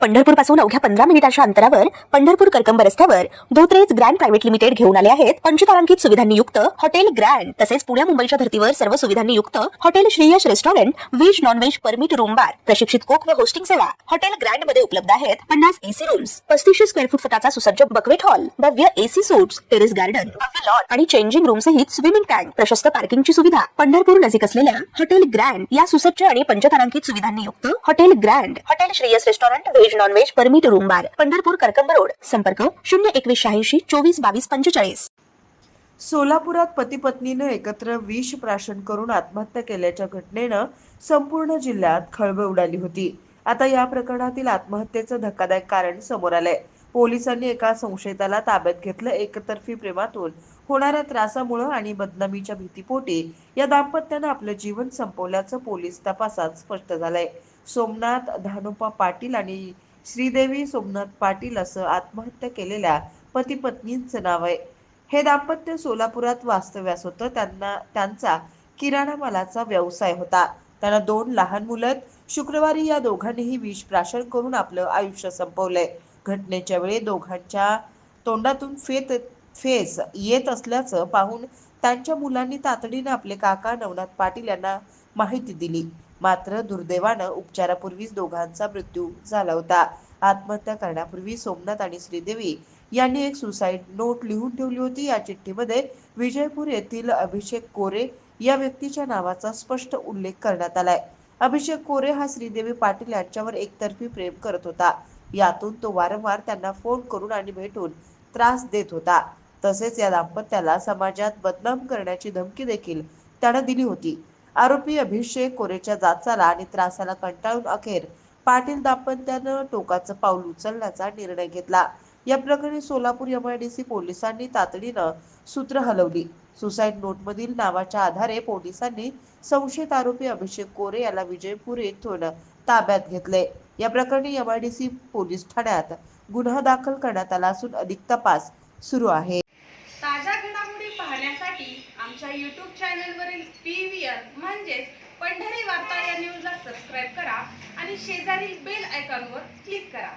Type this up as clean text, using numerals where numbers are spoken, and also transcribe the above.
पंढरपूर पासून अवघ्या 15 मिनिटांच्या अंतरावर पंढरपूर करकंब रस्त्यावर धोत्रेज ग्रँड प्रायव्हेट लिमिटेड घेऊन आले आहेत पंचतारांकित सुविधांनी युक्त हॉटेल ग्रँड। तसेच पुण्या मुंबईच्या धर्तीवर सर्व सुविधांनी युक्त hotel Shreyas restaurant, veg non veg permit room बार, प्रशिक्षित कुक व होस्टिंग सेवा। हॉटेल ग्रँड मध्ये उपलब्ध आहेत 50 एसी रूम्स, 3500 स्क्वेअर फूट फुटाचा सुसज्ज बक्वेट हॉल, भव्य एसी सूट्स, टेरेस गार्डन, भव्य लॉन आणि चेंजिंग रूम सहित स्विमिंग टँक, प्रशस्त पार्किंगची सुविधा। पंढरपूर नजीक असलेल्या हॉटेल ग्रँड या सुसज्ज आणि पंचतारांकित सुविधांनी युक्त hotel grand, hotel Shreyas restaurant, veg non veg permit room बार, पंढरपूर करकंब रोड। संपर्क 02186 24 22 45। सोलापुरात पती पत्नीने एकत्र विष प्राशन करून आत्महत्या केल्याच्या घटनेनं संपूर्ण जिल्ह्यात खळबळ उडाली होती। आता या प्रकरणातील आत्महत्येचं धक्कादायक कारण समोर आलंय। पोलिसांनी एका संशयिताला ताब्यात घेतलं। एकतर्फी प्रेमातून होणाऱ्या त्रासामुळे आणि बदनामीच्या भीतीपोटी या दाम्पत्यानं आपलं जीवन संपवल्याचं पोलीस तपासात स्पष्ट झालंय। सोमनाथ धानोपा पाटील आणि श्रीदेवी सोमनाथ पाटील असं आत्महत्या केलेल्या पती पत्नींचं नाव आहे। हे दाम्पत्य सोलापुरात वास्तव्यास होतं। त्यांचा किराणा मालाचा व्यवसाय होता। त्यांना 2 लहान मुलं आहेत। शुक्रवारी या दोघांनीही विष प्राशन करून आपलं आयुष्य संपवलंय। घटनेच्या वेळी दोघांच्या तोंडातून फेस येत असल्याचं पाहून त्यांच्या मुलांनी तातडीनं आपले काका नवनाथ पाटील यांना माहिती दिली। मात्र दुर्दैवानं उपचारापूर्वीच दोघांचा मृत्यू झाला होता। आत्महत्या करण्यापूर्वी सोमनाथ आणि श्रीदेवी यांनी एक सुसाईड नोट लिहून ठेवली होती। या चिठ्ठीमध्ये विजयपूर येथील अभिषेक कोरे या व्यक्तीच्या नावाचा स्पष्ट उल्लेख करण्यात आलाय। अभिषेक कोरे हा श्रीदेवी पाटील यांच्यावर एकतर्फी प्रेम करत होता। यातून तो वारंवार त्यांना फोन करून आणि भेटून त्रास देत होता। तसेच या दाम्पत्याला समाजात बदनाम करण्याची धमकी देखील त्यानं दिली होती। आरोपी अभिषेक कोरेच्या जाचाला आणि त्रासाला कंटाळून अखेर पाटील दाम्पत्यानं टोकाचं पाऊल उचलण्याचा निर्णय घेतला। या प्रकरणी सोलापूर एमआयडीसी पोलिसांनी तातडीनं सूत्र हलवली। सुसाईड नोटमधील नावाच्या आधारे पोलिसांनी संशयित आरोपी अभिषेक कोरे याला विजयपूर येथून ताब्यात घेतले। या प्रकरणी एमआयडीसी पोलीस ठाण्यात गुन्हा दाखल करण्यात आला असून अधिक तपास सुरू आहे। ताज्या घडामोडी पाहण्यासाठी आमच्या YouTube चॅनलवरील PVR म्हणजेच पंढरी वार्ता या न्यूजला सबस्क्राइब करा आणि शेजारील बेल आयकॉनवर क्लिक करा।